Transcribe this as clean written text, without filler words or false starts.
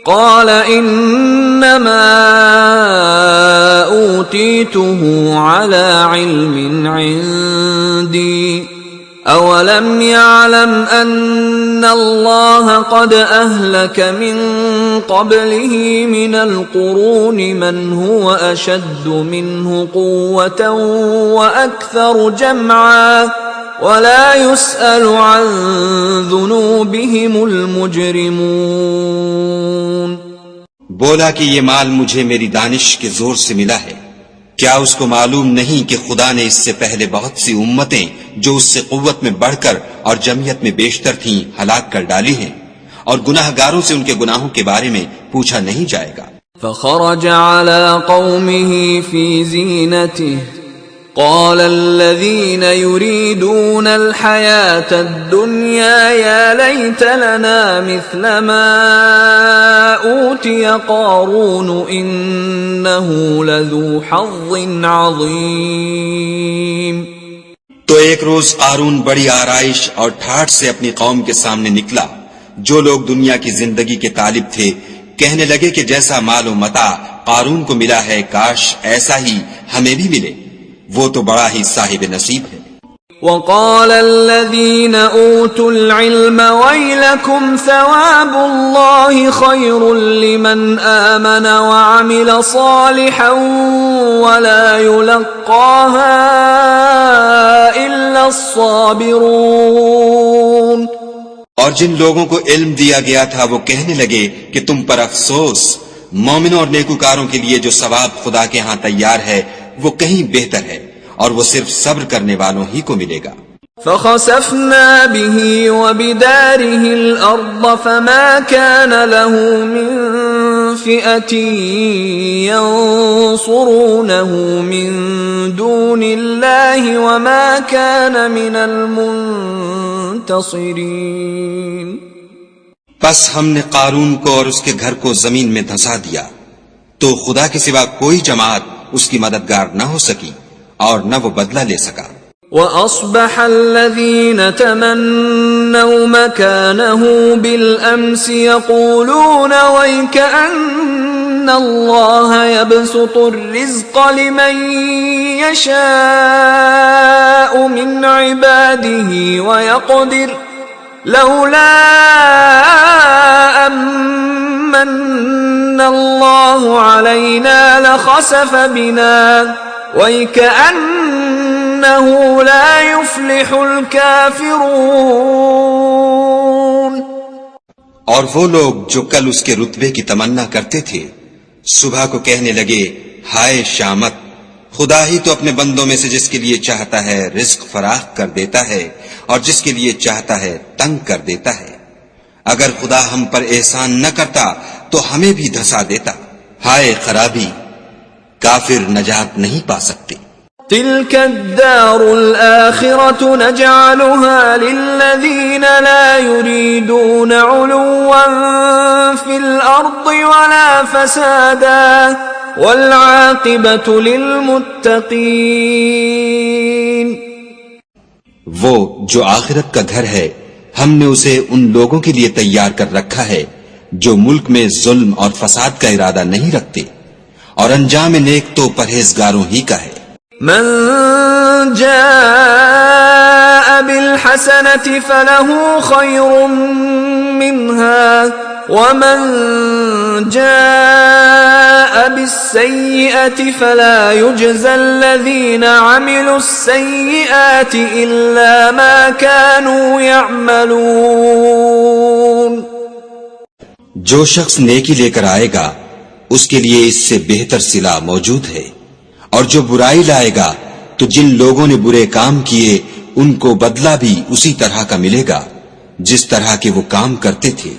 قال انما اوتیته على علم عندي اولم يعلم ان الله قد اهلك من قبله من القرون من هو اشد منه قوة واكثر جمعا ولا يسأل عن ذنوبهم المجرمون. بولا کہ یہ مال مجھے میری دانش کے زور سے ملا ہے. کیا اس کو معلوم نہیں کہ خدا نے اس سے پہلے بہت سی امتیں جو اس سے قوت میں بڑھ کر اور جمعیت میں بیشتر تھیں ہلاک کر ڈالی ہیں، اور گناہ گاروں سے ان کے گناہوں کے بارے میں پوچھا نہیں جائے گا. فخرج على قومه في زينته قال الذين يريدون الحياة الدنيا يا ليت لنا مثل ما أوتي قارون إنه لذو حظ عظيم. تو ایک روز قارون بڑی آرائش اور ٹھاٹھ سے اپنی قوم کے سامنے نکلا. جو لوگ دنیا کی زندگی کے طالب تھے کہنے لگے کہ جیسا مال و متاع قارون کو ملا ہے کاش ایسا ہی ہمیں بھی ملے. وہ تو بڑا ہی صاحب نصیب ہے. وقال الذين اوتوا العلم ويلكم ثواب الله خير لمن آمن وعمل صالحا ولا يلقاها الا الصابرون. اور جن لوگوں کو علم دیا گیا تھا وہ کہنے لگے کہ تم پر افسوس، مومنوں اور نیکوکاروں کے لیے جو ثواب خدا کے ہاں تیار ہے وہ کہیں بہتر ہے، اور وہ صرف صبر کرنے والوں ہی کو ملے گا. فخسفنا به وبداره الأرض فما كان له من فئة ينصرونه من دون الله وما كان من المنتصرين. پس ہم نے قارون کو اور اس کے گھر کو زمین میں دھنسا دیا تو خدا کے سوا کوئی جماعت اس کی مددگار نہ ہو سکی اور نہ وہ بدلہ لے سکا. وَأَصْبَحَ الَّذِينَ تَمَنَّوْا مَكَانَهُ بِالْأَمْسِ يَقُولُونَ وَيْكَأَنَّ اللَّهَ يَبْسُطُ الرِّزْقَ لِمَن يَشَاءُ مِنْ عِبَادِهِ وَيَقْدِرُ لَوْلَا أَمَّنَّ اللَّهُ عَلَيْنَا لَخَسَفَ بِنَا وَيْكَأَنَّهُ لَا يُفْلِحُ الْكَافِرُونَ. اور وہ لوگ جو کل اس کے رتبے کی تمنا کرتے تھے صبح کو کہنے لگے ہائے شامت، خدا ہی تو اپنے بندوں میں سے جس کے لیے چاہتا ہے رزق فراخ کر دیتا ہے اور جس کے لیے چاہتا ہے تنگ کر دیتا ہے. اگر خدا ہم پر احسان نہ کرتا تو ہمیں بھی دھسا دیتا. ہائے خرابی، کافر نجات نہیں پا سکتے. تلك الدار الآخرة نجعلها للذين لا يريدون علوا في الأرض ولا فسادا والعاقبة للمتقين. وہ جو آخرت کا گھر ہے ہم نے اسے ان لوگوں کے لیے تیار کر رکھا ہے جو ملک میں ظلم اور فساد کا ارادہ نہیں رکھتے، اور انجام نیک تو پرہیزگاروں ہی کا ہے. من جاء بالحسنة فله خير منها ومن جاء بالسيئة فلا يجزى الذين عملوا السيئات إلا ما كانوا يعملون. جو شخص نیکی لے کر آئے گا اس کے لیے اس سے بہتر صلہ موجود ہے، اور جو برائی لائے گا تو جن لوگوں نے برے کام کیے ان کو بدلہ بھی اسی طرح کا ملے گا جس طرح کے وہ کام کرتے تھے.